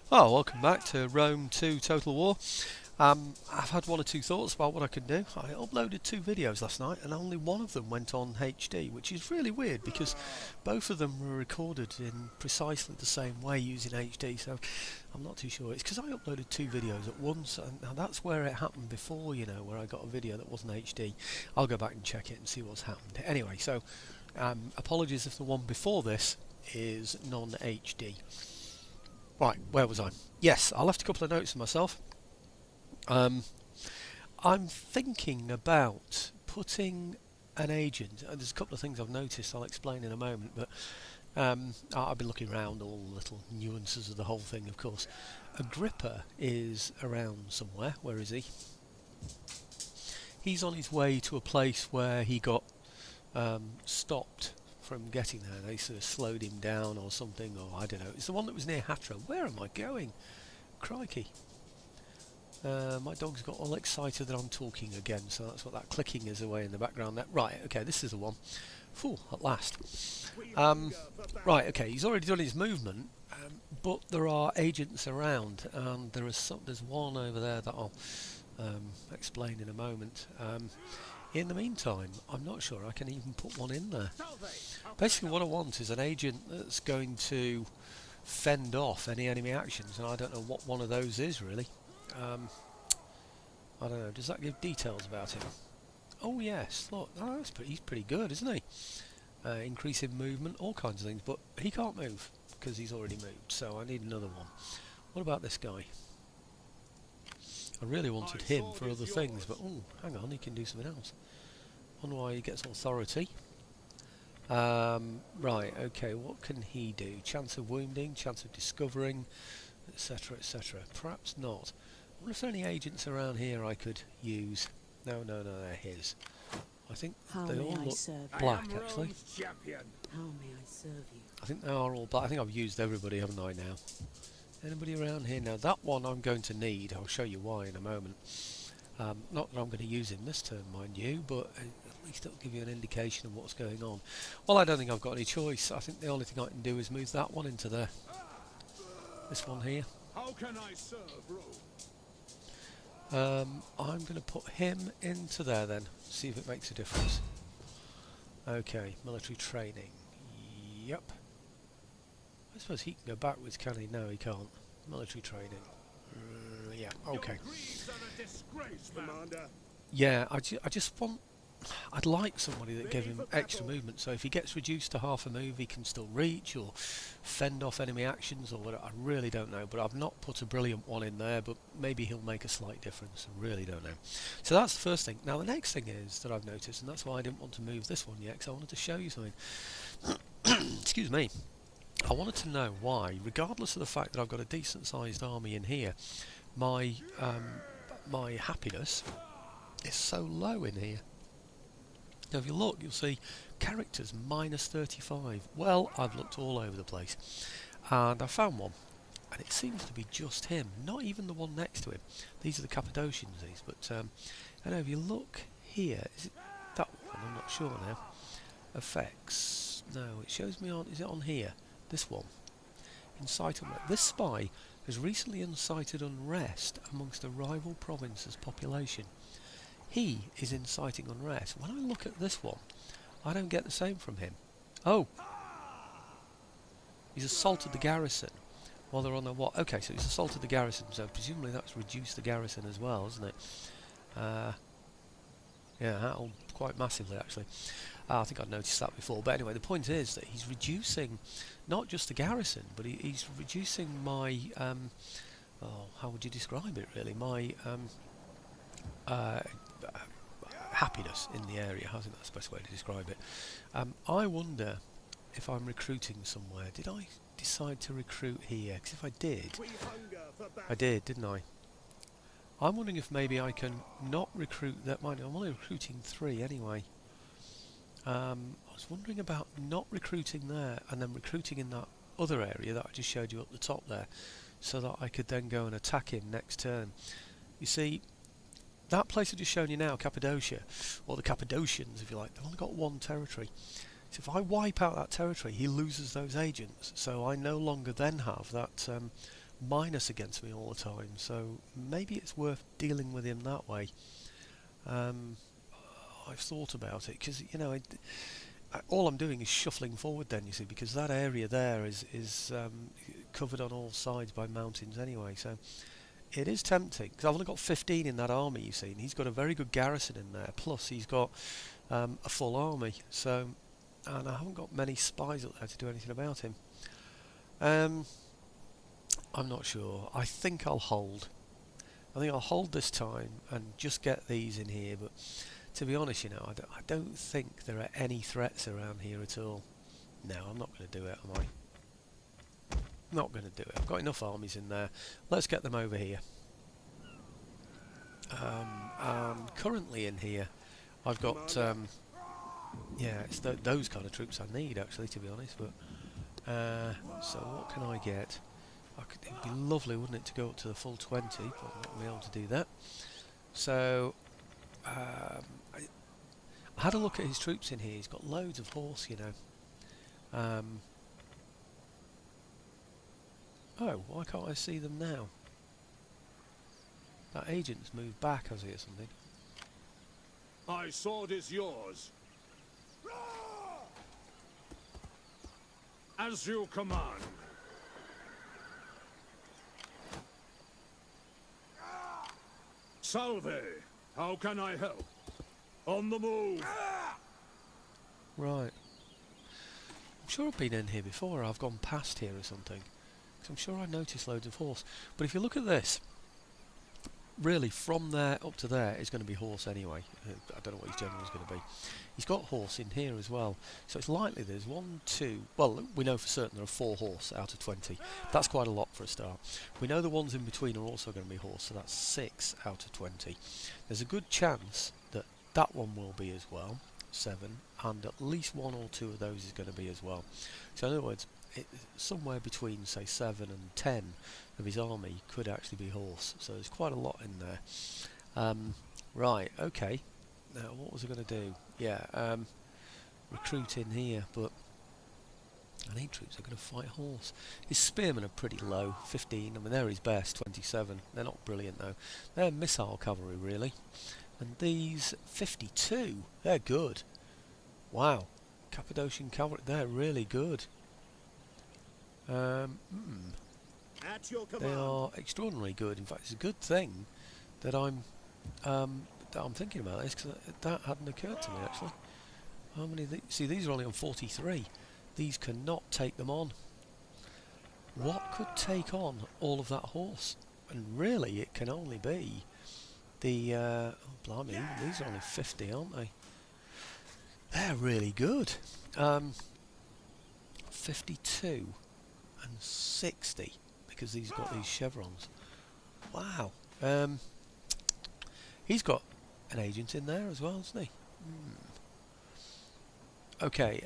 Oh, welcome back to Rome 2 Total War. I've had one or two thoughts about what I could do. I uploaded two videos last night and only one of them went on HD, which is really weird because both of them were recorded in precisely the same way using HD, so I'm not too sure. It's because I uploaded two videos at once, and that's where it happened before, where I got a video that wasn't HD. I'll go back and check it and see what's happened. Anyway, so apologies if the one before this is non-HD. Right, where was I? Yes, I left a couple of notes for myself. I'm thinking about putting an agent. There's a couple of things I've noticed. I'll explain in a moment, but I've been looking around all the little nuances of the whole thing. Of course, Agrippa is around somewhere. Where is he? He's on his way to a place where he got stopped from getting there. They sort of slowed him down or something, or I don't know. It's the one that was near Hatra. Where am I going? Crikey. My dog's got all excited that I'm talking again, so that's what that clicking is away in the background there. Right, okay, this is the one. Phew, at last. Right, okay, he's already done his movement, but there are agents around, and there's one over there that I'll explain in a moment. In the meantime, I'm not sure I can even put one in there. Basically what I want is an agent that's going to fend off any enemy actions, and I don't know what one of those is really. I don't know, does that give details about him? Oh yes, look, he's pretty good, isn't he? Increasing movement, all kinds of things, but he can't move because he's already moved, so I need another one. What about this guy? I really wanted him for other things, but oh, hang on, he can do something else. Wonder why he gets authority. Right, okay, what can he do? Chance of wounding, chance of discovering, etc, etc. Perhaps not. I wonder if there are any agents around here I could use. No, they're his. I think they all look black, actually. How may I serve you? I think they are all black. I think I've used everybody, haven't I, now? Anybody around here? Now, that one I'm going to need. I'll show you why in a moment. Not that I'm going to use him this turn, mind you, but at least it'll give you an indication of what's going on. Well, I don't think I've got any choice. I think the only thing I can do is move that one into there. This one here. How can I serve Rome? I'm going to put him into there then, see if it makes a difference. Okay, military training. Yep. I suppose he can go backwards, can he? No, he can't. Military training. Yeah, okay. Yeah, I just want... I'd like somebody that gave him extra movement, so if he gets reduced to half a move he can still reach or fend off enemy actions or whatever. I really don't know, but I've not put a brilliant one in there, but maybe he'll make a slight difference. I really don't know. So that's the first thing. Now the next thing is that I've noticed, and that's why I didn't want to move this one yet, because I wanted to show you something. Excuse me. I wanted to know why, regardless of the fact that I've got a decent sized army in here, my happiness is so low in here. Now if you look, you'll see characters minus 35. Well, I've looked all over the place and I found one, and it seems to be just him, not even the one next to him. These are the Cappadocians, these, but I know if you look here, is it that one? I'm not sure now. Effects, no, it shows me on, is it on here? This one. Incite unrest. This spy has recently incited unrest amongst a rival province's population. He is inciting unrest. When I look at this one, I don't get the same from him. Oh! He's assaulted the garrison while they're on the what? Okay, so he's assaulted the garrison, so presumably that's reduced the garrison as well, isn't it? Yeah, that'll quite massively actually. I think I'd noticed that before, but anyway, the point is that he's reducing not just the garrison, but he's reducing my, how would you describe it really? My happiness in the area. I think that's the best way to describe it. I wonder if I'm recruiting somewhere. Did I decide to recruit here? Because if I did, I did, didn't I? I'm wondering if maybe I can not recruit that. Mind you, I'm only recruiting 3 anyway. I was wondering about not recruiting there and then recruiting in that other area that I just showed you up the top there, so that I could then go and attack him next turn. You see, that place I've just shown you now, Cappadocia, or the Cappadocians if you like, they've only got 1 territory. So if I wipe out that territory, he loses those agents, so I no longer then have that minus against me all the time, so maybe it's worth dealing with him that way. I've thought about it, because all I'm doing is shuffling forward then, you see, because that area there is covered on all sides by mountains anyway, so it is tempting, because I've only got 15 in that army, you see, and he's got a very good garrison in there, plus he's got a full army, so, and I haven't got many spies up there to do anything about him. I'm not sure. I think I'll hold. I think I'll hold this time and just get these in here, but to be honest, I don't think there are any threats around here at all. No, I'm not going to do it, am I? Not going to do it. I've got enough armies in there. Let's get them over here. And currently in here, I've got yeah, it's those kind of troops I need, actually, to be honest. But so what can I get? It'd be lovely, wouldn't it, to go up to the full 20, but I'm not going to be able to do that. So I had a look at his troops in here. He's got loads of horse, Oh, why can't I see them now? That agent's moved back, has he, or something? My sword is yours. As you command. Salve! How can I help? On the move! Right. I'm sure I've been in here before, or I've gone past here or something. Because I'm sure I noticed loads of horse. But if you look at this, really from there up to there is going to be horse anyway. I don't know what his general's going to be. He's got horse in here as well. So it's likely there's 1, 2... Well, we know for certain there are 4 horse out of 20. That's quite a lot for a start. We know the ones in between are also going to be horse, so that's 6 out of 20. There's a good chance that that one will be as well, 7, and at least 1 or 2 of those is going to be as well. So in other words, somewhere between, say, 7 and 10 of his army could actually be horse. So there's quite a lot in there. Right, okay. Now, what was I going to do? Yeah, recruit in here, but I need troops that are going to fight horse. His spearmen are pretty low, 15. I mean, they're his best, 27. They're not brilliant, though. They're missile cavalry, really. And these, 52. They're good. Wow. Cappadocian cavalry, they're really good. At your They command. are extraordinarily good. In fact, it's a good thing that I'm thinking about this, because that hadn't occurred to me, actually. How many? See, these are only on 43. These cannot take them on. What could take on all of that horse? And really, it can only be the... oh, blimey, even these are only 50, aren't they? They're really good. 52 and 60, because these got these chevrons. Wow. He's got an agent in there as well, hasn't he? Okay,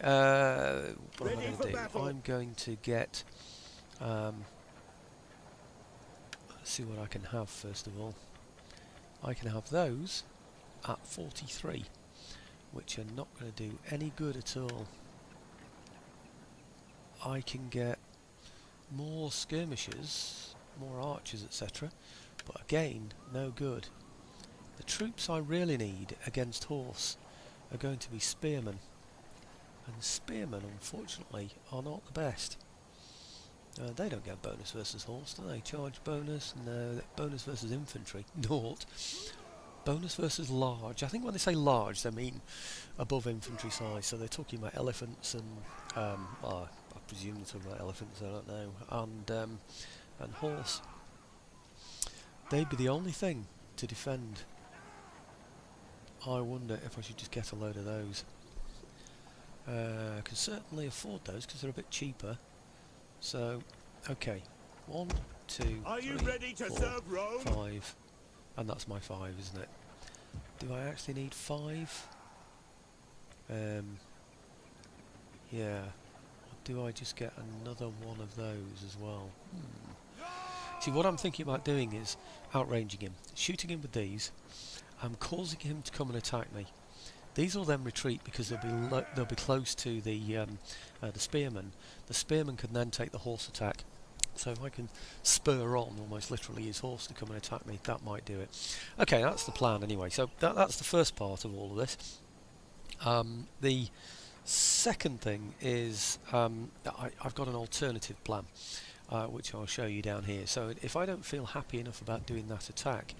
what am I going to do? I'm going to get... let's see what I can have first of all. I can have those at 43, which are not going to do any good at all. I can get more skirmishers, more archers, etc. But again, no good. The troops I really need against horse are going to be spearmen. And spearmen, unfortunately, are not the best. They don't get bonus versus horse, do they? Charge bonus? No. Bonus versus infantry? Naught. Bonus versus large. I think when they say large, they mean above infantry size. So they're talking about elephants and... well, I presume they're talking about elephants, I don't know. And horse. They'd be the only thing to defend. I wonder if I should just get a load of those. I can certainly afford those because they're a bit cheaper. So, okay. 1, 2, Are you 3, ready to 4, serve Rome? 5. And that's my 5, isn't it? Do I actually need 5? Yeah. Or do I just get another one of those as well? See, what I'm thinking about doing is outranging him, shooting him with these, and causing him to come and attack me. These will then retreat because they'll be close to the spearmen. The spearmen can then take the horse attack, So if I can spur on almost literally his horse to come and attack me, that might do it. Okay, that's the plan anyway. So that's the first part of all of this. The second thing is I've got an alternative plan, which I'll show you down here. So if I don't feel happy enough about doing that attack,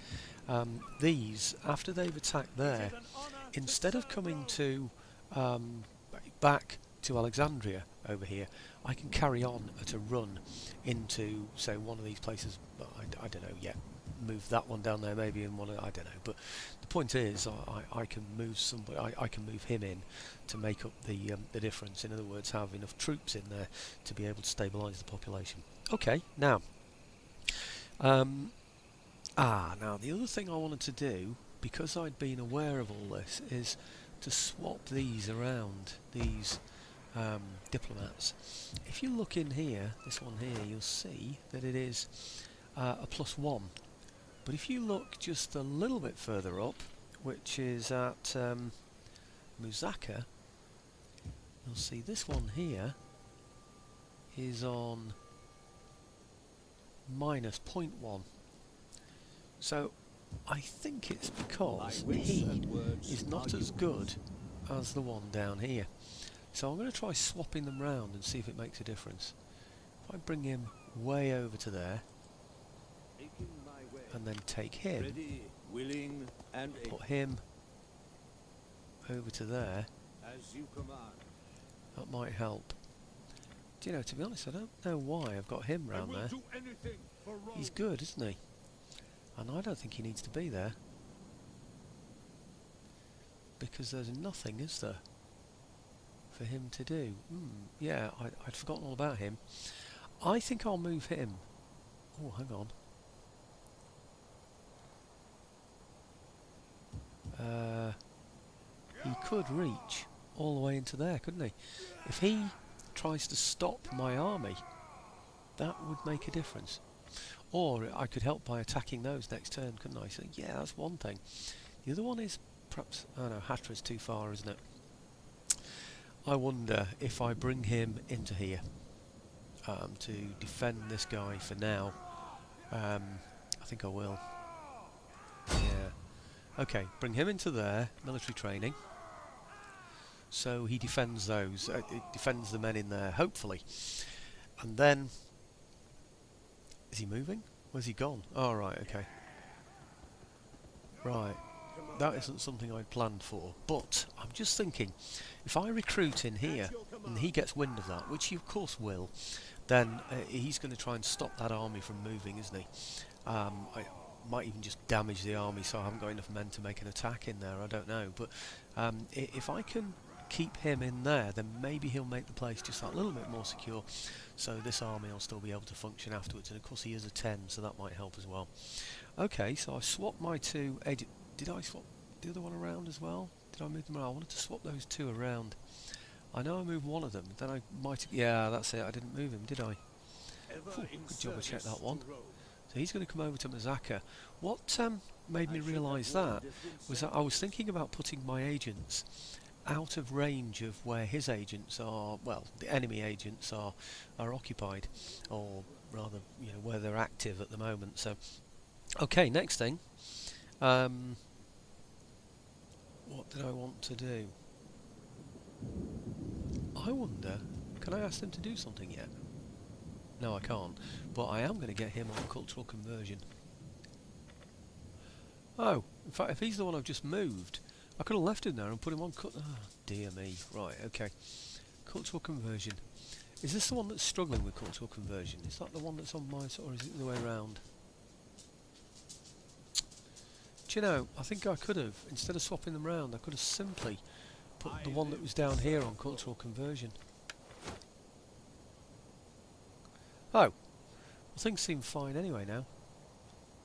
these, after they've attacked there, instead of coming to back to Alexandria over here, I can carry on at a run into, say, one of these places. I don't know yet. Move that one down there maybe, and one I don't know. But the point is, I can move somebody. I can move him in to make up the difference. In other words, have enough troops in there to be able to stabilise the population. Okay, now. Now the other thing I wanted to do, because I'd been aware of all this, is to swap these around, these diplomats. If you look in here, this one here, you'll see that it is a +1. But if you look just a little bit further up, which is at Musaka, you'll see this one here is on -0.1. So I think it's because he is not as good as the one down here. So I'm going to try swapping them round and see if it makes a difference. If I bring him way over to there, and then take him, Ready, willing, and put him over to there, as you command. that might help. Do you know, to be honest, I don't know why I've got him round there. Do anything for Rome. He's good, isn't he? And I don't think he needs to be there. Because there's nothing, is there, for him to do? Yeah, I'd forgotten all about him. I think I'll move him. Oh, hang on. He could reach all the way into there, couldn't he? If he tries to stop my army, that would make a difference. Or I could help by attacking those next turn, couldn't I? So yeah, that's one thing. The other one is perhaps, oh no, Hatra's too far, isn't it? I wonder if I bring him into here to defend this guy for now. I think I will. Yeah. Okay, bring him into there, military training. So he defends those, it defends the men in there, hopefully. And then, is he moving? Where's he gone? Oh, right, okay. Right, that isn't something I'd planned for, but I'm just thinking, if I recruit in here, and he gets wind of that, which he of course will, then he's going to try and stop that army from moving, isn't he? I might even just damage the army so I haven't got enough men to make an attack in there, I don't know. But if I can keep him in there, then maybe he'll make the place just that little bit more secure, so this army will still be able to function afterwards. And of course he is a 10, so that might help as well. Okay, so I've swapped my two... Did I swap the other one around as well? Did I move them around? I wanted to swap those two around. I know I moved one of them, then I might... Yeah, that's it, I didn't move him, did I? Good job I checked that one. So he's going to come over to Mazaka. What made me realise that was that I was thinking about putting my agents out of range of where his agents are, well, the enemy agents are occupied, or rather, you know, where they're active at the moment. So, okay, next thing. What did I want to do? I wonder, can I ask them to do something yet? No, I can't, but I am going to get him on cultural conversion. Oh, in fact, if he's the one I've just moved, I could have left him there and put him on... Oh, dear me. Right, okay. Cultural conversion. Is this the one that's struggling with cultural conversion? Is that the one that's on my side, or is it the way around? Do you know, I think I could have, instead of swapping them round, I could have simply put the one that was down here on cultural conversion. Oh, well, things seem fine anyway now.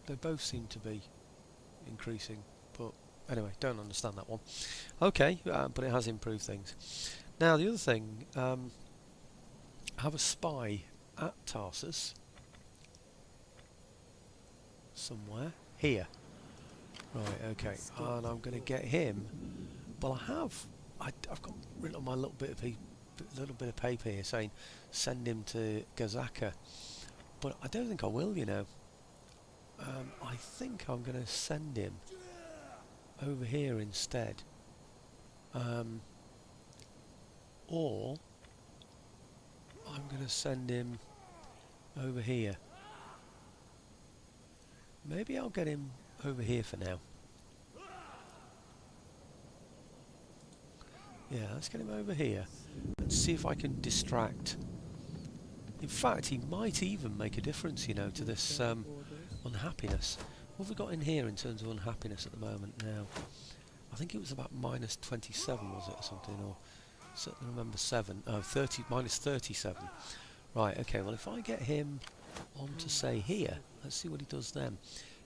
They both seem to be increasing, but anyway, don't understand that one. Okay, but it has improved things. Now the other thing, I have a spy at Tarsus somewhere here. Right, okay, and I'm going to get him. Well, I've got written on my little bit of paper here saying send him to Gazaka. But I don't think I will, you know. I think I'm going to send him over here instead. Or I'm going to send him over here. Maybe I'll get him over here for now. Yeah, let's get him over here and see if I can distract. In fact, he might even make a difference, you know, to this unhappiness. What have we got in here in terms of unhappiness at the moment now? I think it was about minus 27, was it, or something? Or certainly remember 7. Oh, 30, minus 37. Right, okay, well, if I get him on to, say, here, let's see what he does then.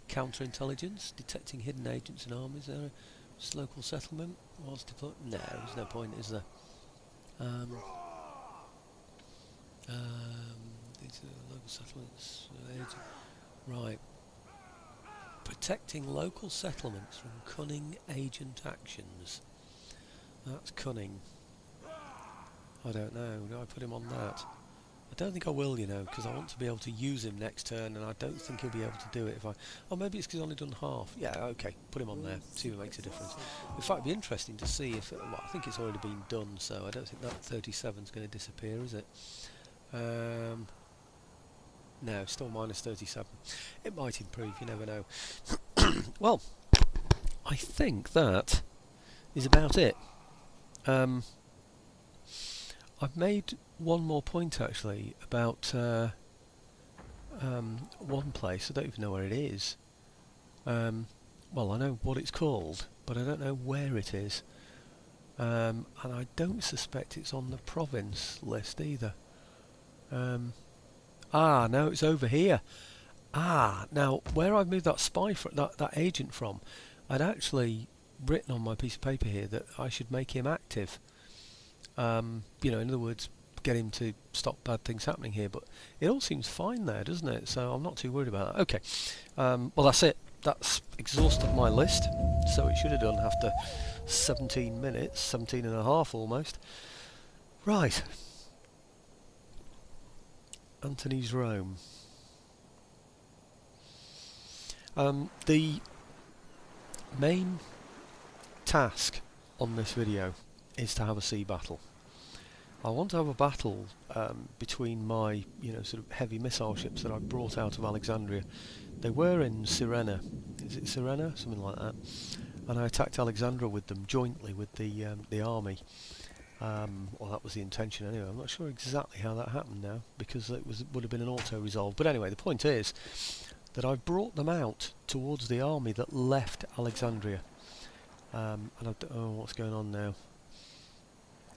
Counterintelligence, detecting hidden agents and armies. This local settlement was to put. No, there's no point, is there? These are local settlements. Right. Protecting local settlements from cunning agent actions. That's cunning. I don't know. Do I put him on that? I don't think I will, you know, because I want to be able to use him next turn, and I don't think he'll be able to do it if I... Oh, maybe it's because he's only done half. Yeah, okay, put him on there, see if it makes a difference. In fact, it'd be interesting to see if... Well, I think it's already been done, so I don't think that 37's going to disappear, is it? No, still minus 37. It might improve, you never know. Well, I think that is about it. I've made one more point actually about one place. I don't even know where it is. Well, I know what it's called, but I don't know where it is. And I don't suspect it's on the province list either. Ah, no, it's over here. Ah, now where I've moved that spy that agent from, I'd actually written on my piece of paper here that I should make him active. You know, in other words, get him to stop bad things happening here. But it all seems fine there, doesn't it? So I'm not too worried about that. Okay, well that's it. That's exhausted my list. So it should have done after 17 minutes, 17 and a half almost. Right. Antony's Rome. The main task on this video is to have a sea battle. I want to have a battle between my, you know, sort of heavy missile ships that I brought out of Alexandria. They were in Sirena. Is it Sirena? Something like that. And I attacked Alexandria with them jointly with the army. Well, that was the intention anyway. I'm not sure exactly how that happened now, because it would have been an auto-resolve. But anyway, the point is that I've brought them out towards the army that left Alexandria. And oh, what's going on now?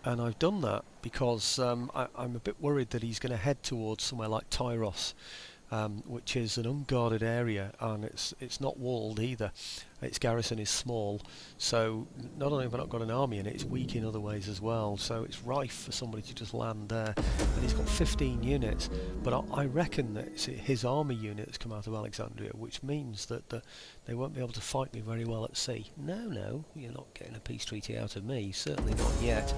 And I've done that because I'm a bit worried that he's going to head towards somewhere like Tyros, which is an unguarded area, and it's not walled either. Its garrison is small, so not only have I not got an army in it, it's weak in other ways as well, so it's rife for somebody to just land there. And he's got 15 units, but I reckon that it's his army unit that's come out of Alexandria, which means that they won't be able to fight me very well at sea. No, you're not getting a peace treaty out of me, certainly not yet.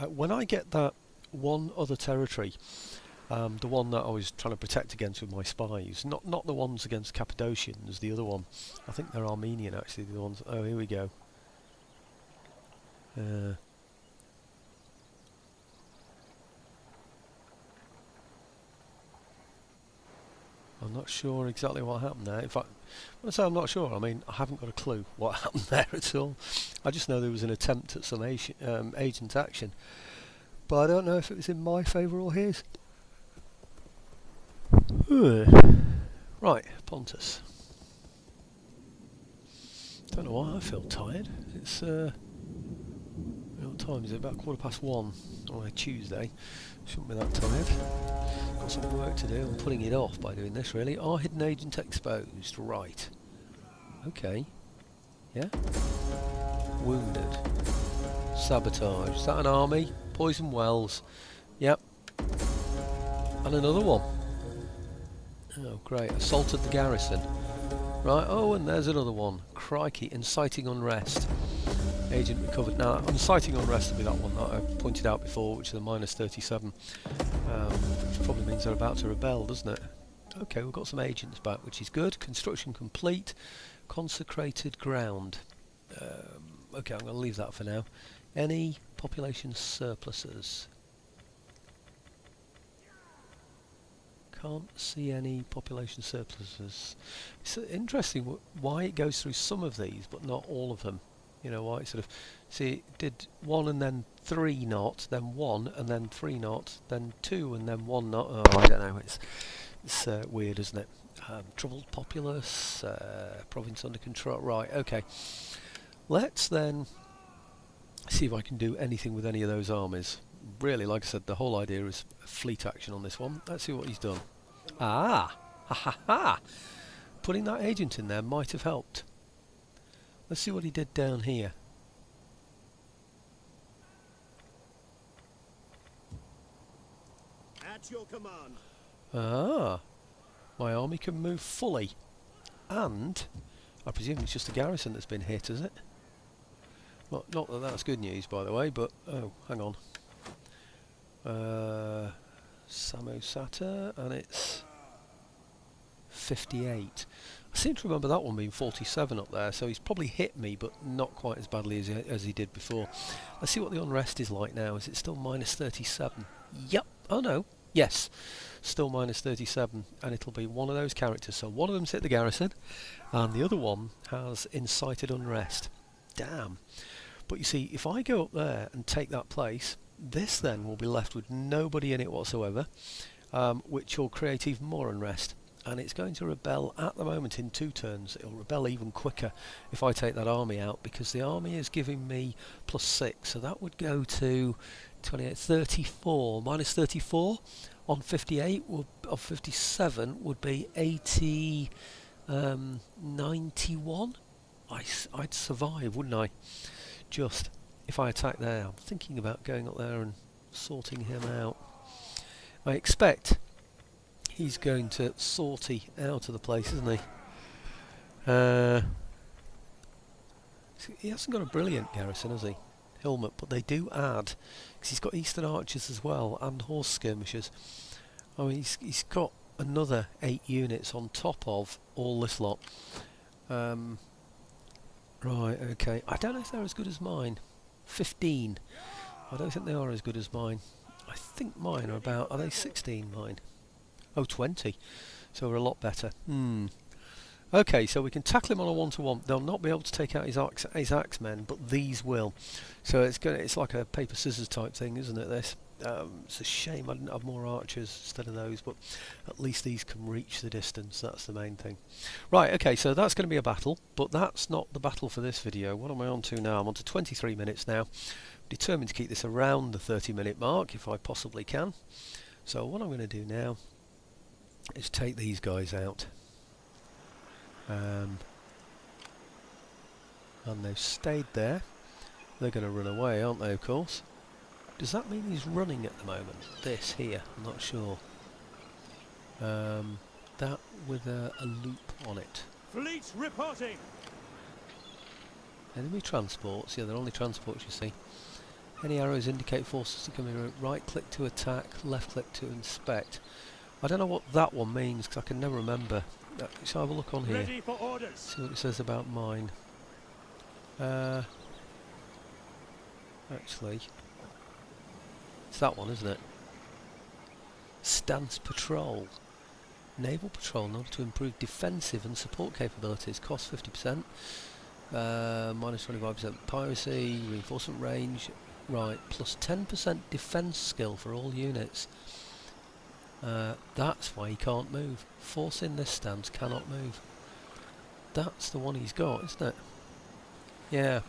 When I get that one other territory, the one that I was trying to protect against with my spies, not the ones against Cappadocians, the other one. I think they're Armenian actually, the ones. Oh, here we go. I'm not sure exactly what happened there. In fact, when I say I'm not sure, I mean I haven't got a clue what happened there at all. I just know there was an attempt at some agent action, but I don't know if it was in my favour or his. Right, Pontus. Don't know why I feel tired. It's what time is it? About 1:15 on a Tuesday. Shouldn't be that tired. Got some work to do. I'm putting it off by doing this really. Are hidden agent exposed? Right. Okay. Yeah. Wounded. Sabotage. Is that an army? Poison wells. Yep. And another one. Oh great. Assaulted the garrison. Right, oh, and there's another one. Crikey, inciting unrest. Agent recovered. Now, inciting unrest will be that one that I pointed out before, which is a minus 37. Which probably means they're about to rebel, doesn't it? Okay, we've got some agents back, which is good. Construction complete. Consecrated ground. Okay, I'm going to leave that for now. Any population surpluses? Can't see any population surpluses. It's interesting why it goes through some of these, but not all of them. You know, why it sort of... See, it did 1 and then 3 not, then 1 and then 3 not, then 2 and then 1 not. Oh, I don't know. It's weird, isn't it? Troubled populace, province under control. Right, okay. Let's then see if I can do anything with any of those armies. Really, like I said, the whole idea is fleet action on this one. Let's see what he's done. Ah! Ha ha ha! Putting that agent in there might have helped. Let's see what he did down here. At your command. Ah! My army can move fully. And I presume it's just a garrison that's been hit, is it? Well, not that that's good news, by the way, but... Oh, hang on. Samosata, and it's 58. I seem to remember that one being 47 up there, so he's probably hit me, but not quite as badly as he did before. Let's see what the unrest is like now. Is it still minus 37? Yep. Oh no. Yes. Still minus 37, and it'll be one of those characters. So one of them's hit the garrison, and the other one has incited unrest. Damn. But you see, if I go up there and take that place, this then will be left with nobody in it whatsoever, which will create even more unrest. And it's going to rebel at the moment in 2 turns. It'll rebel even quicker if I take that army out, because the army is giving me +6, so that would go to 28, 34, minus 34 on 58, of 57 would be 80, 91. I'd survive, wouldn't I? Just if I attack there. I'm thinking about going up there and sorting him out. I expect he's going to sortie out of the place, isn't he? He hasn't got a brilliant garrison, has he? Helmet, but they do add, because he's got Eastern Archers as well, and Horse Skirmishers. I mean, he's got another 8 units on top of all this lot. Right, okay. I don't know if they're as good as mine. 15. I don't think they are as good as mine. I think mine are about... Are they 16, mine? Oh, 20. So we're a lot better. Okay, so we can tackle him on a 1-to-1. They'll not be able to take out his axemen, but these will. So it's like a paper scissors type thing, isn't it? This. It's a shame I didn't have more archers instead of those, but at least these can reach the distance. That's the main thing. Right. Okay. So that's going to be a battle, but that's not the battle for this video. What am I on to now? I'm on to 23 minutes now. I'm determined to keep this around the 30-minute mark if I possibly can. So what I'm going to do now is take these guys out. And they've stayed there. They're going to run away, aren't they, of course? Does that mean he's running at the moment? This here, I'm not sure. That with a loop on it. Fleet reporting! Enemy transports, yeah, they're only transports, you see. Any arrows indicate forces to come in. Right click to attack, left click to inspect. I don't know what that one means, because I can never remember. Let's have a look on here. Ready for orders. See what it says about mine. Actually, it's that one, isn't it? Stance patrol. Naval patrol in order to improve defensive and support capabilities. Cost 50%. Minus 25% piracy. Reinforcement range. Right. Plus 10% defense skill for all units. That's why he can't move. Force in this stance, cannot move. That's the one he's got, isn't it? Yeah.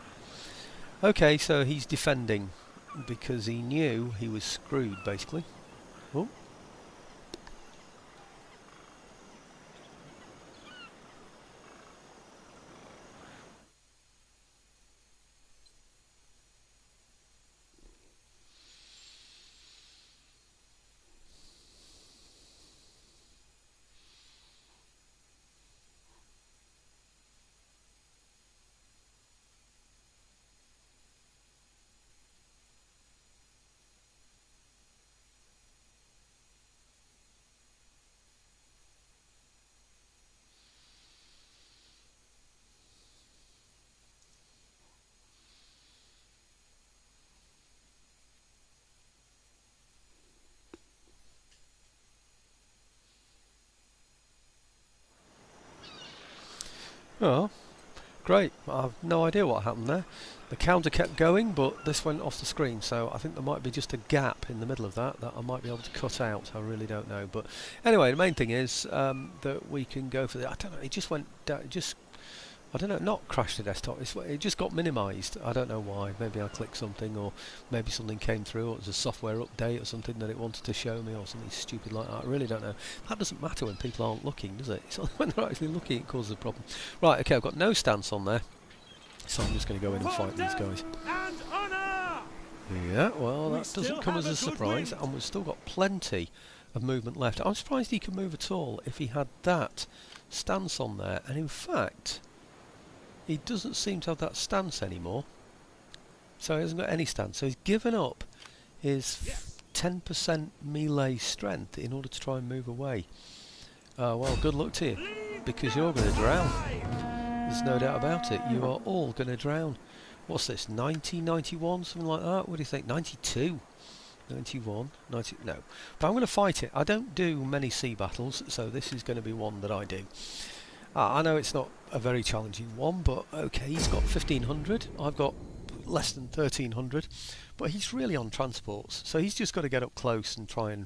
Okay, so he's defending because he knew he was screwed, basically. Oh. Oh, great. I have no idea what happened there. The counter kept going, but this went off the screen, so I think there might be just a gap in the middle of that I might be able to cut out. I really don't know. But anyway, the main thing is that we can go for the... I don't know, it just went... I don't know, not crashed the desktop, it just got minimised. I don't know why. Maybe I clicked something, or maybe something came through, or it was a software update or something that it wanted to show me, or something stupid like that. I really don't know. That doesn't matter when people aren't looking, does it? It's only when they're actually looking it causes a problem. Right, okay, I've got no stance on there, so I'm just going to go in and fight these guys. And honor! Yeah, well, We that still doesn't come have as a a good surprise, wind. and we've still got plenty of movement left. I'm surprised he could move at all if he had that stance on there, and in fact... he doesn't seem to have that stance anymore, so he hasn't got any stance. So he's given up his 10% melee strength in order to try and move away. Well, good luck to you, because you're going to drown. There's no doubt about it. You are all going to drown. What's this, 90, 91, something like that? What do you think? 92? 91, 90, no. But I'm going to fight it. I don't do many sea battles, so this is going to be one that I do. I know it's not a very challenging one, but okay, he's got 1500, I've got less than 1300, but he's really on transports, so he's just got to get up close and try and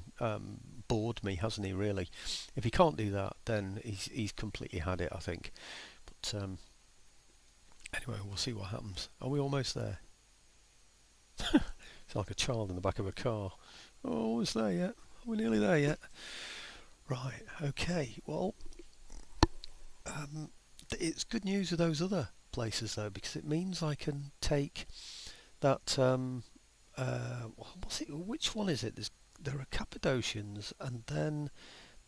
board me, hasn't he, really? If he can't do that, then he's completely had it, I think. But anyway, we'll see what happens. Are we almost there? It's like a child in the back of a car. Oh, almost there yet? Are we nearly there yet? Right, okay, well... it's good news with those other places though, because it means I can take that what's it, which one is it? There are Cappadocians, and then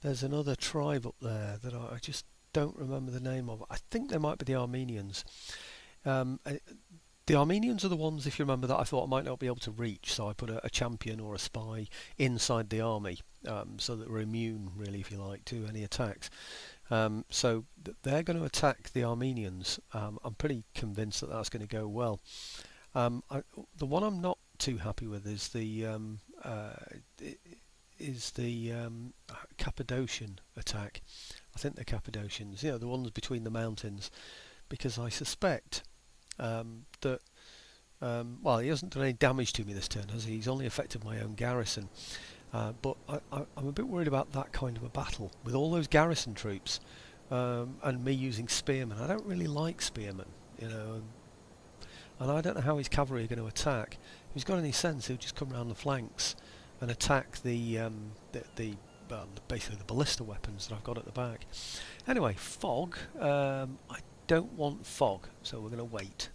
there's another tribe up there that I just don't remember the name of. I think they might be the Armenians. The Armenians are the ones, if you remember, that I thought I might not be able to reach, so I put a champion or a spy inside the army, so that we're immune, really, if you like, to any attacks. So they're going to attack the Armenians. I'm pretty convinced that that's going to go well. The one I'm not too happy with is the Cappadocian attack. I think they're Cappadocians, the ones between the mountains, because I suspect that well, he hasn't done any damage to me this turn, has he? He's only affected my own garrison. But I'm a bit worried about that kind of a battle with all those garrison troops, and me using spearmen. I don't really like spearmen, and I don't know how his cavalry are going to attack. If he's got any sense, he'll just come around the flanks and attack basically the ballista weapons that I've got at the back. Anyway, fog. I don't want fog, so we're going to wait.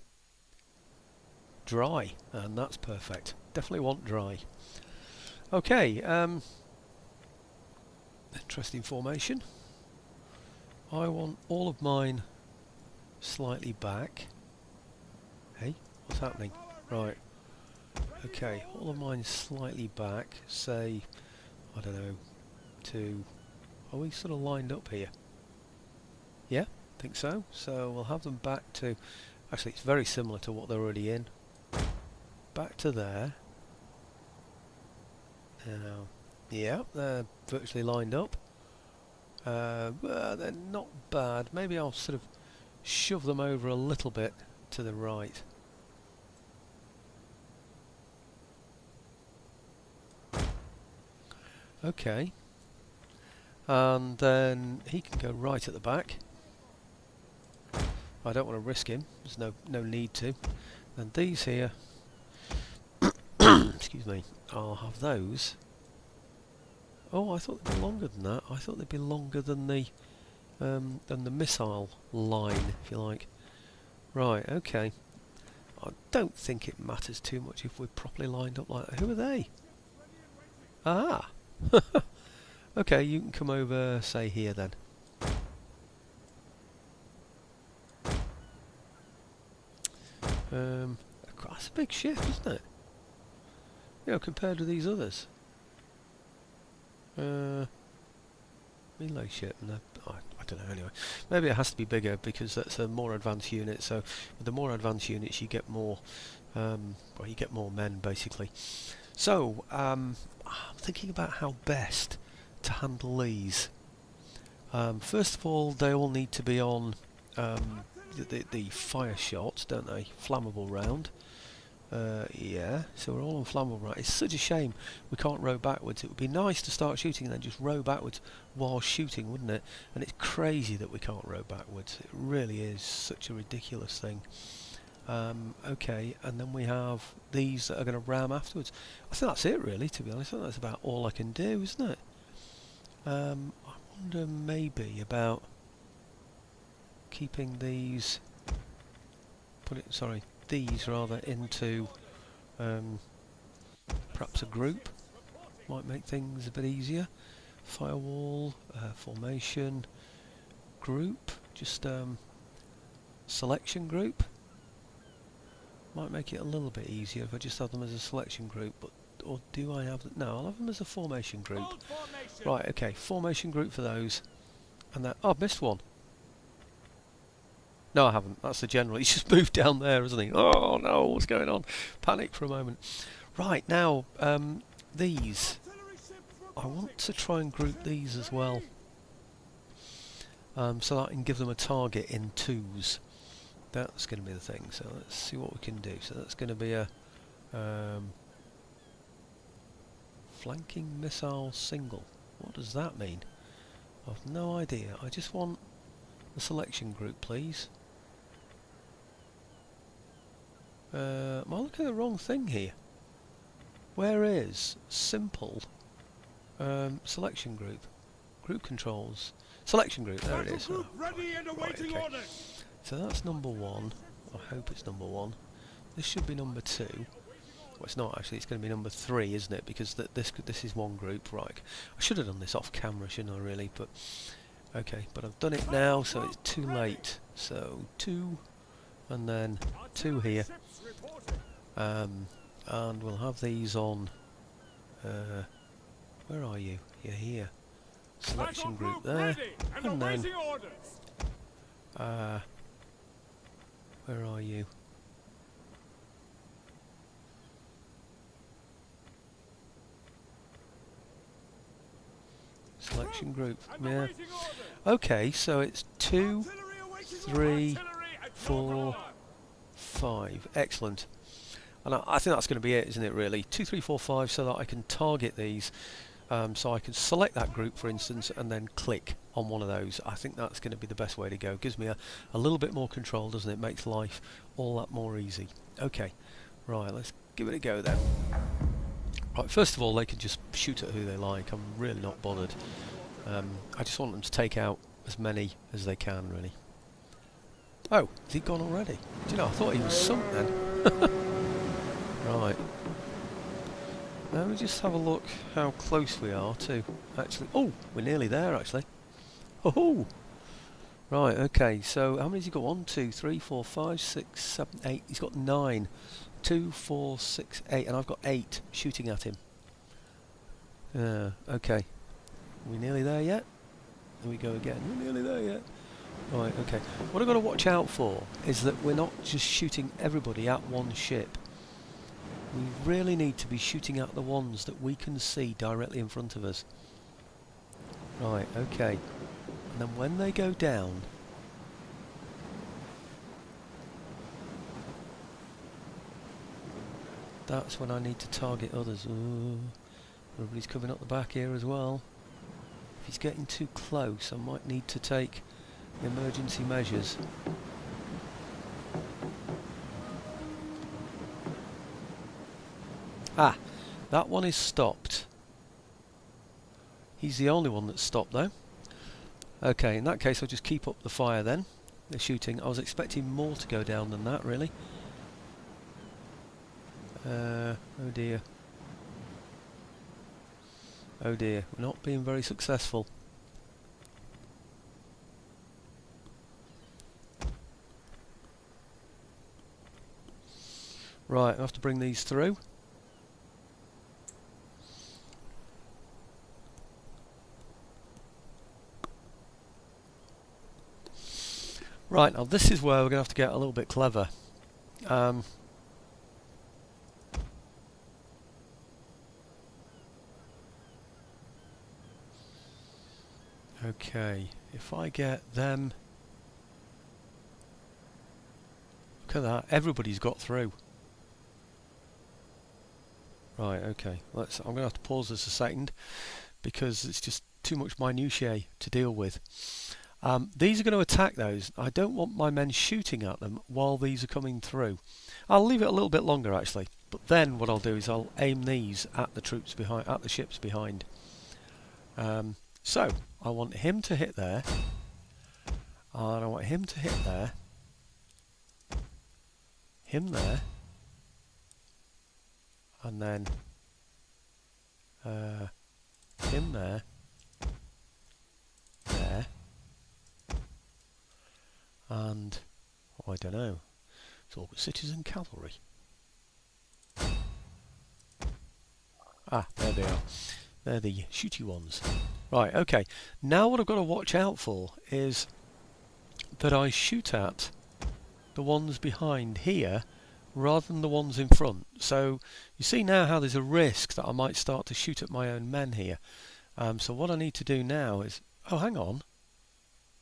Dry, and that's perfect. Definitely want dry. Okay, interesting formation. I want all of mine slightly back. Hey, what's happening? Right. Okay, all of mine slightly back, say, I don't know, to... Are we sort of lined up here? Yeah, think so. So we'll have them back to... Actually, it's very similar to what they're already in. Back to there. Now, yeah, they're virtually lined up. Well, they're not bad. Maybe I'll sort of shove them over a little bit to the right. Okay. And then he can go right at the back. I don't want to risk him. There's no need to. And these here, excuse me, I'll have those. Oh, I thought they'd be longer than that. I thought they'd be longer than the missile line, if you like. Right, okay. I don't think it matters too much if we're properly lined up like that. Who are they? Ah! Okay, you can come over, say, here then. That's a big ship, isn't it? Compared to these others. Melee ship, no, I don't know anyway. Maybe it has to be bigger because that's a more advanced unit, so with the more advanced units you get more, well, you get more men basically. So, I'm thinking about how best to handle these. First of all, they all need to be on the fire shots, don't they? Flammable round. Yeah, so we're all on flammable round. It's such a shame we can't row backwards. It would be nice to start shooting and then just row backwards while shooting, wouldn't it? And it's crazy that we can't row backwards. It really is such a ridiculous thing. Okay, and then we have these that are going to ram afterwards. I think that's it, really, to be honest. I think that's about all I can do, isn't it? I wonder maybe about keeping these, these rather into perhaps a group. Might make things a bit easier. Firewall, formation, group, just selection group. Might make it a little bit easier if I just have them as a selection group, but or do I have them? No, I'll have them as a formation group. Right, okay, formation group for those. And that, oh, I've missed one. No, I haven't. That's the general. He's just moved down there, hasn't he? Oh no, what's going on? Panic for a moment. Right, now, these. I want to try and group these as well. So that I can give them a target in twos. That's going to be the thing. So let's see what we can do. So that's going to be a flanking missile single. What does that mean? I've no idea. I just want the selection group, please. Am I looking at the wrong thing here? Where is simple selection group? Group controls. Selection group, there it is. Oh, Ready and awaiting okay. orders. So that's number one. I hope it's number one. This should be number two. Well, it's not actually. It's going to be number three, isn't it? Because this is one group, right? I should have done this off camera, shouldn't I? Really, but okay. But I've done it now, so it's too late. So two, and then two here, and we'll have these on. Where are you? You're here. Selection group there, and then. Where are you? Selection group, yeah. Okay, so it's 2, 3, 4, 5. Excellent. And I think that's going to be it, isn't it, really? 2, 3, 4, 5, so that I can target these. So I can select that group, for instance, and then click on one of those. I think that's going to be the best way to go. Gives me a little bit more control, doesn't it? Makes life all that more easy. Okay, right, let's give it a go then. Right, first of all, they can just shoot at who they like. I'm really not bothered. I just want them to take out as many as they can, really. Oh, is he gone already? Do you know, I thought he was sunk then. Right. Let me just have a look how close we are to actually... Oh, we're nearly there, actually. Oh! Right, okay, so how many's he got? 1, 2, 3, 4, 5, 6, 7, 8. He's got 9. 2, 4, 6, 8, and I've got 8 shooting at him. Okay. Are we nearly there yet? Here we go again. We're nearly there yet. Right, okay. What I've got to watch out for is that we're not just shooting everybody at one ship. We really need to be shooting at the ones that we can see directly in front of us. Right, okay. And then when they go down, that's when I need to target others. Ooh, everybody's coming up the back here as well. If he's getting too close, I might need to take emergency measures. Ah, that one is stopped. He's the only one that's stopped though. Okay, in that case I'll just keep up the fire then. The shooting. I was expecting more to go down than that, really. Oh dear. Oh dear, we're not being very successful. Right, I have to bring these through. Right, now this is where we're going to have to get a little bit clever. Okay, if I get them Look at that. Everybody's got through. Right, okay. I'm going to have to pause this a second because it's just too much minutiae to deal with. These are going to attack those. I don't want my men shooting at them while these are coming through. I'll leave it a little bit longer actually, but then what I'll do is I'll aim these at the troops behind, at the ships behind. So I want him to hit there, and I want him to hit there, him there, and then him there, there, and oh, I don't know. It's all citizen cavalry. Ah, there they are. They're the shooty ones. Right, okay. Now what I've got to watch out for is that I shoot at the ones behind here rather than the ones in front. So you see now how there's a risk that I might start to shoot at my own men here. So what I need to do now is... Oh, hang on.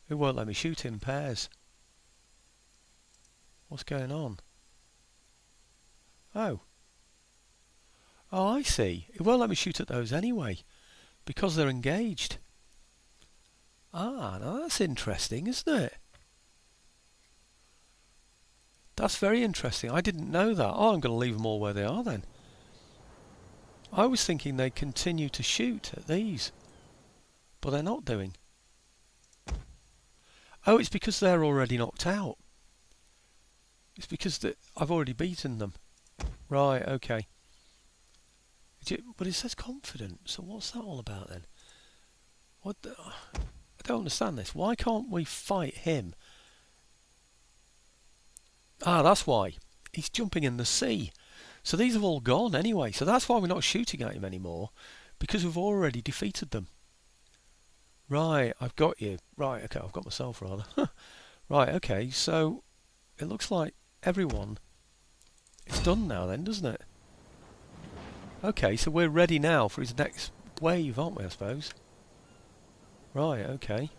It won't let me shoot in pairs. What's going on? Oh. Oh, I see. It won't let me shoot at those anyway, because they're engaged. Ah, now that's interesting, isn't it? That's very interesting. I didn't know that. Oh, I'm going to leave them all where they are then. I was thinking they'd continue to shoot at these, but they're not doing. Oh, it's because they're already knocked out. It's because I've already beaten them. Right, okay. But it says confident, so what's that all about then? I don't understand this. Why can't we fight him? Ah, that's why. He's jumping in the sea. So these have all gone anyway. So that's why we're not shooting at him anymore, because we've already defeated them. Right, I've got you. Right, okay, I've got myself rather. Right, okay, so it looks like everyone is done now then, doesn't it? Okay, so we're ready now for his next wave, aren't we, I suppose? Right, okay.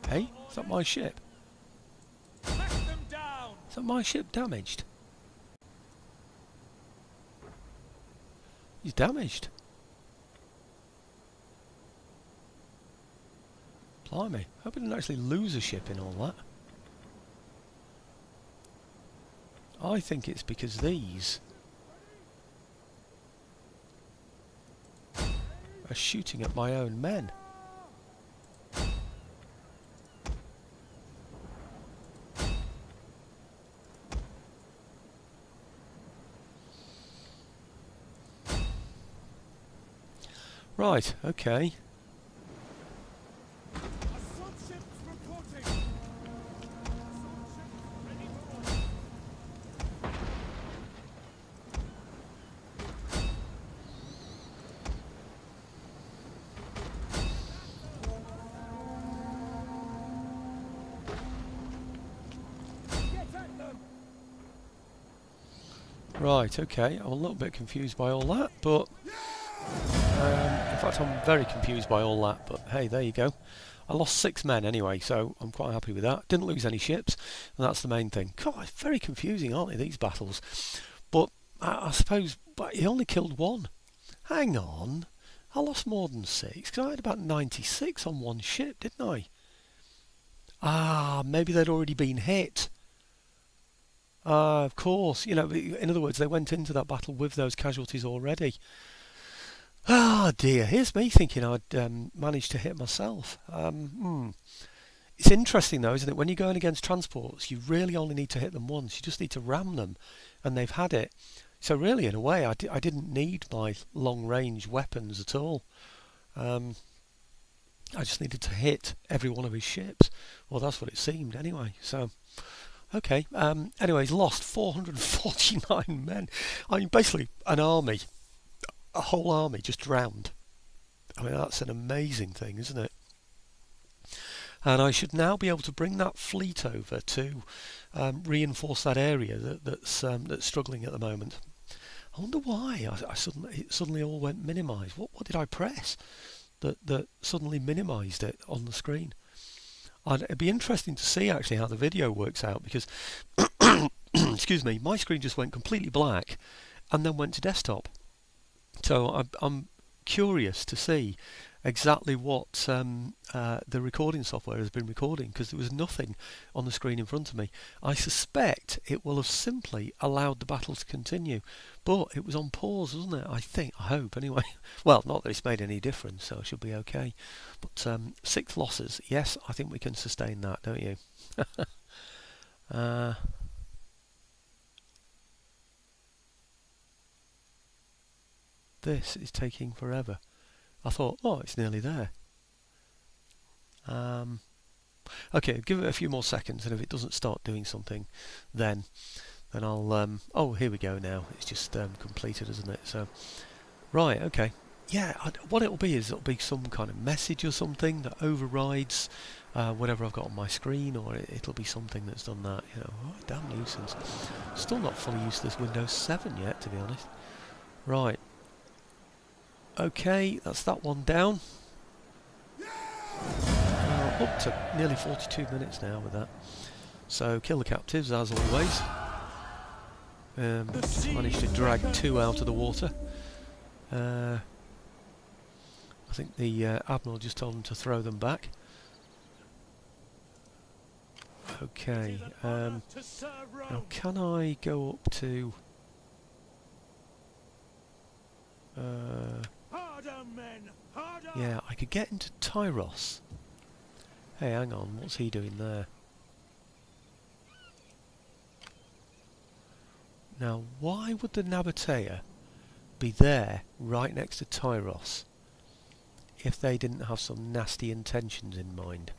Hey, is that my ship? Is that my ship damaged? He's damaged. Blimey, hope I didn't actually lose a ship in all that. I think it's because these are shooting at my own men. Right, okay. Right, okay. I'm a little bit confused by all that, but... in fact, I'm very confused by all that, but hey, there you go. I lost 6 men anyway, so I'm quite happy with that. Didn't lose any ships, and that's the main thing. God, it's very confusing, aren't they, these battles? But I suppose he only killed 1. Hang on. I lost more than 6, because I had about 96 on one ship, didn't I? Ah, maybe they'd already been hit. Of course. You know, in other words, they went into that battle with those casualties already. Ah, dear. Here's me thinking I'd managed to hit myself. It's interesting, though, isn't it? When you're going against transports, you really only need to hit them once. You just need to ram them, and they've had it. So really, in a way, I didn't need my long-range weapons at all. I just needed to hit every one of his ships. Well, that's what it seemed, anyway. So... Okay, anyway, he's lost 449 men. I mean, basically an army a whole army just drowned. I mean, that's an amazing thing, isn't it? And I should now be able to bring that fleet over to reinforce that area that's struggling at the moment. I wonder why it suddenly all went minimised. What did I press that suddenly minimised it on the screen? It'd be interesting to see actually how the video works out, because excuse me, my screen just went completely black and then went to desktop. So I'm curious to see exactly what the recording software has been recording, because there was nothing on the screen in front of me. I suspect it will have simply allowed the battle to continue, but it was on pause, wasn't it? I hope anyway. Well, not that it's made any difference, so it should be okay. But 6 losses, yes, I think we can sustain that, don't you? This is taking forever. I thought, oh, it's nearly there. Okay, give it a few more seconds, and if it doesn't start doing something, then I'll. Oh, here we go now. It's just completed, isn't it? So, right, okay. Yeah, what it'll be is it'll be some kind of message or something that overrides whatever I've got on my screen, or it'll be something that's done that. You know, oh, damn nuisance. Still not fully used to this Windows 7 yet, to be honest. Right. Okay, that's that one down. Up to nearly 42 minutes now with that. So kill the captives as always. Just managed to drag 2 out of the water. I think the Admiral just told them to throw them back. Okay. Now can I go up to... yeah, I could get into Tyros. Hey, hang on, what's he doing there? Now, why would the Nabatea be there, right next to Tyros, if they didn't have some nasty intentions in mind?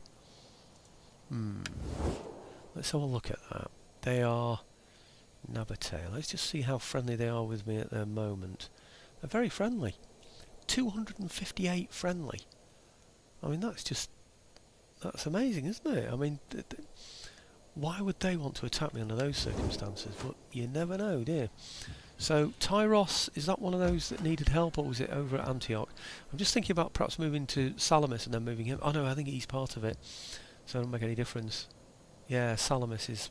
Let's have a look at that. They are Nabatea. Let's just see how friendly they are with me at the moment. They're very friendly. 258 friendly. I mean, that's amazing, isn't it? I mean, why would they want to attack me under those circumstances? But you never know, do you? So Tyros, is that one of those that needed help, or was it over at Antioch? I'm just thinking about perhaps moving to Salamis and then moving him. Oh no, I think he's part of it, so it doesn't make any difference. Yeah, Salamis is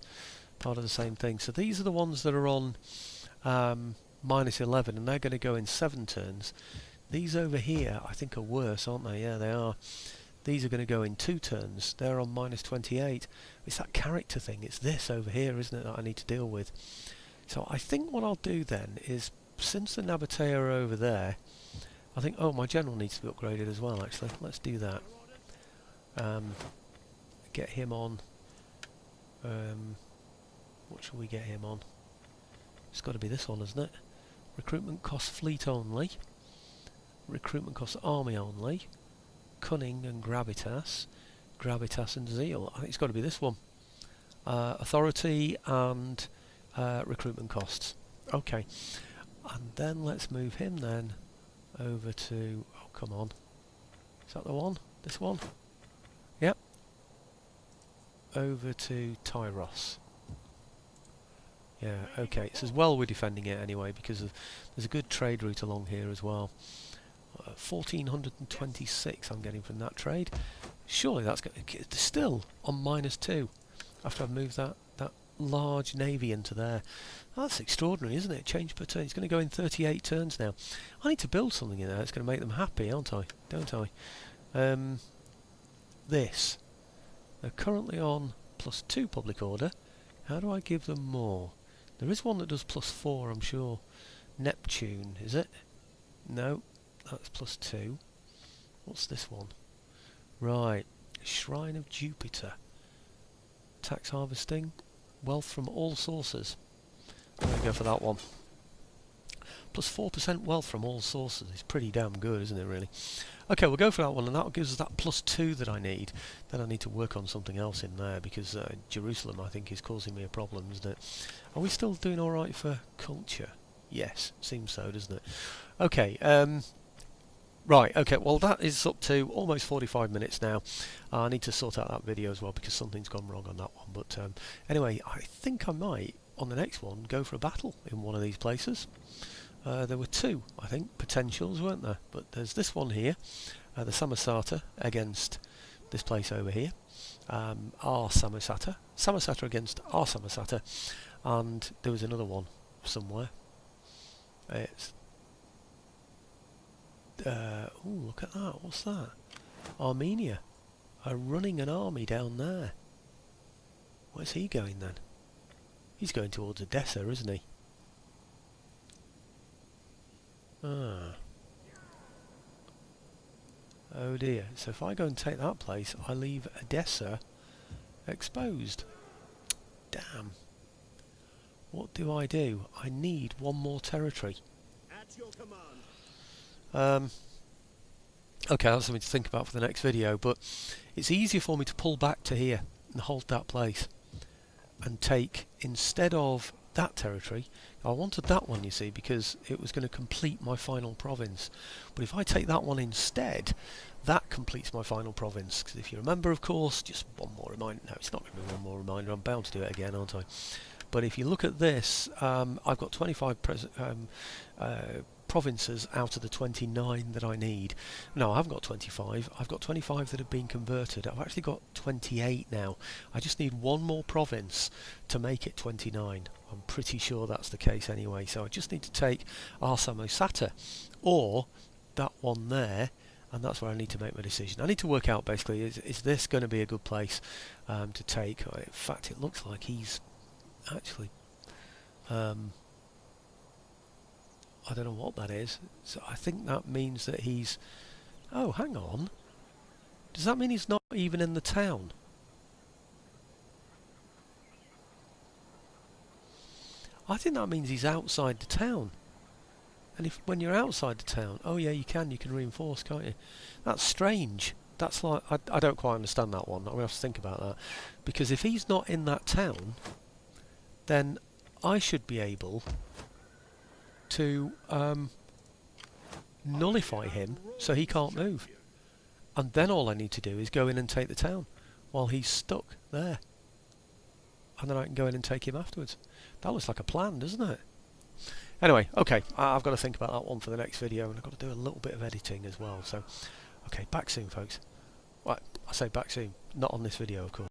part of the same thing. So these are the ones that are on -11, and they're going to go in 7 turns. These over here, I think, are worse, aren't they? Yeah, they are. These are going to go in 2 turns. They're on -28. It's that character thing. It's this over here, isn't it, that I need to deal with. So I think what I'll do then is, since the Nabatea are over there, I think... oh, my general needs to be upgraded as well, actually. Let's do that. Get him on. What shall we get him on? It's got to be this one, isn't it? Recruitment costs fleet only. Recruitment costs army only. Cunning and gravitas. Gravitas and zeal. I think it's got to be this one. Authority and recruitment costs. Okay. And then let's move him then over to... oh, come on. Is that the one? This one? Yep. Over to Tyros. Yeah, okay. It's as well we're defending it anyway, because there's a good trade route along here as well. 1426 I'm getting from that trade. Surely that's still on -2 after I've moved that large navy into there. That's extraordinary, isn't it? Change per turn. It's going to go in 38 turns now. I need to build something in there. It's going to make them happy, aren't I? Don't I? This. They're currently on +2 public order. How do I give them more? There is one that does +4, I'm sure. Neptune, is it? No, that's +2. What's this one? Right, Shrine of Jupiter. Tax harvesting. Wealth from all sources. I'm going to go for that one. +4% wealth from all sources is pretty damn good, isn't it, really? Okay, we'll go for that one, and that gives us that +2 that I need. Then I need to work on something else in there, because Jerusalem, I think, is causing me a problem, isn't it? Are we still doing alright for culture? Yes, seems so, doesn't it? Okay, right, okay, well that is up to almost 45 minutes now. I need to sort out that video as well because something's gone wrong on that one. But anyway, I think I might, on the next one, go for a battle in one of these places. There were two, I think, potentials, weren't there? But there's this one here, the Samosata against this place over here. Our Samosata. Samosata against our Samosata. And there was another one somewhere. It's... oh, look at that. What's that? Armenia are running an army down there. Where's he going then? He's going towards Odessa, isn't he? Ah. Oh dear. So if I go and take that place, I leave Odessa exposed. Damn. What do? I need one more territory. At your command. Okay, that's something to think about for the next video, but it's easier for me to pull back to here and hold that place and take, instead of that territory, I wanted that one, you see, because it was going to complete my final province. But if I take that one instead, that completes my final province. Because if you remember, of course, just one more reminder. No, it's not going to be one more reminder. I'm bound to do it again, aren't I? But if you look at this, I've got 25 provinces out of the 29 that I need. No, I haven't got 25. I've got 25 that have been converted. I've actually got 28 now. I just need one more province to make it 29. I'm pretty sure that's the case anyway. So I just need to take our Samosata or that one there, and that's where I need to make my decision. I need to work out basically, is this going to be a good place to take? In fact, it looks like he's actually... I don't know what that is. So I think that means that he's... Oh, hang on. Does that mean he's not even in the town? I think that means he's outside the town. And if when you're outside the town... Oh yeah, you can reinforce, can't you? That's strange. That's like... I don't quite understand that one. I'm going to have to think about that. Because if he's not in that town, then I should be able to nullify him so he can't move, and then all I need to do is go in and take the town while he's stuck there, and then I can go in and take him afterwards. That looks like a plan, doesn't it? Anyway, okay, I've got to think about that one for the next video, and I've got to do a little bit of editing as well. So okay, back soon folks. Well, I say back soon, not on this video of course.